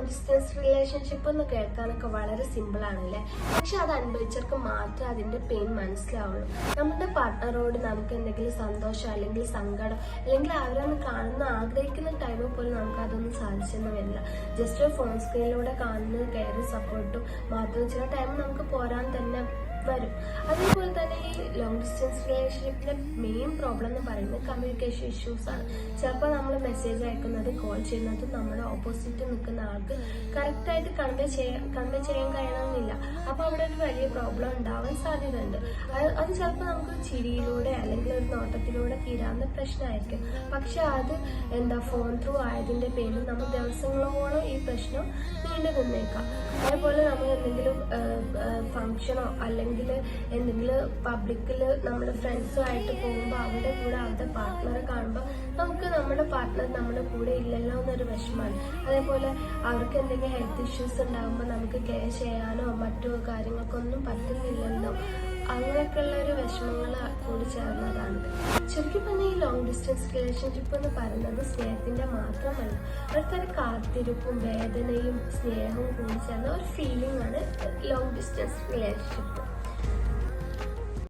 Long distance relationship എന്ന് കേൾക്കാനൊക്കെ വളരെ simple ആണല്ലേ. പക്ഷെ അത് അനുഭവിച്ചവർക്ക് മാത്രമേ അതിന്റെ പെയിൻ മനസ്സിലാവുള്ളൂ. നമ്മുടെ പാർട്ട്ണറോട് നമുക്ക് എന്തെങ്കിലും സന്തോഷം അല്ലെങ്കിൽ സങ്കടം അല്ലെങ്കിൽ അവരൊന്ന് കാണുന്ന ആഗ്രഹിക്കുന്ന ടൈമിൽ പോലും നമുക്ക് അതൊന്നും സാധിച്ചെന്ന് വരില്ല. ജസ്റ്റ് ഒരു ഫോൺ സ്ക്രീനിലൂടെ കാണുന്ന കെയറും സപ്പോർട്ടും മാത്രം ചില ടൈം നമുക്ക് പോരാൻ തന്നെ വരും. അതേപോലെ തന്നെ ഈ ലോങ് ഡിസ്റ്റൻസ് റിലേഷൻഷിപ്പിന്റെ മെയിൻ പ്രോബ്ലം എന്ന് പറയുന്നത് കമ്മ്യൂണിക്കേഷൻ ഇഷ്യൂസ് ആണ്. ചിലപ്പോൾ നമ്മൾ മെസ്സേജ് അയക്കുന്നത് കോൾ ചെയ്യുന്നതും നമ്മുടെ ഓപ്പോസിറ്റ് നിൽക്കുന്ന ആൾക്ക് കറക്റ്റായിട്ട് കൺവേ ചെയ്യാൻ കഴിയണമെന്നില്ല. അപ്പോൾ അവിടെ ഒരു വലിയ പ്രോബ്ലം ഉണ്ടാവാൻ സാധ്യതയുണ്ട്. അത് ചിലപ്പോൾ നമുക്ക് ചിരിയിലൂടെ അല്ലെങ്കിൽ ഒരു നോട്ടത്തിലൂടെ തീരാവുന്ന പ്രശ്നമായിരിക്കും. പക്ഷെ അത് ഫോൺ ത്രൂ ആയതിന്റെ പേരിൽ നമ്മൾ ദിവസങ്ങളോളം ഈ പ്രശ്നം നീണ്ടു നിന്നേക്കാം. അതേപോലെ നമ്മൾ എന്തെങ്കിലും ഫംഗ്ഷനോ അല്ലെങ്കിൽ എന്തെങ്കിലും പബ്ലിക്കിൽ നമ്മുടെ ഫ്രണ്ട്സുമായിട്ട് പോകുമ്പോൾ അവരുടെ കൂടെ അവരുടെ പാർട്ട്ണറെ കാണുമ്പോൾ നമുക്ക് നമ്മുടെ പാർട്ട്ണർ നമ്മുടെ കൂടെ ഇല്ലല്ലോ എന്നൊരു വിഷമമാണ്. അതേപോലെ അവർക്ക് എന്തെങ്കിലും ഹെൽത്ത് ഇഷ്യൂസ് ഉണ്ടാകുമ്പോൾ നമുക്ക് കെയർ ചെയ്യാനോ മറ്റു കാര്യങ്ങൾക്കൊന്നും പറ്റുന്നില്ലല്ലോ, അങ്ങനെയൊക്കെയുള്ള ഒരു വിഷമങ്ങൾ കൂടി ചേർന്നതാണ്. ശരിക്കും പറഞ്ഞാൽ ഈ ലോങ് ഡിസ്റ്റൻസ് റിലേഷൻഷിപ്പ് എന്ന് പറയുന്നത് സ്നേഹത്തിന്റെ മാത്രമല്ല, ഒരു തരം കാത്തിരിപ്പും വേദനയും സ്നേഹവും കൂടി ചേർന്ന ഒരു ഫീലിംഗ് ആണ് ലോങ് ഡിസ്റ്റൻസ് റിലേഷൻഷിപ്പ്.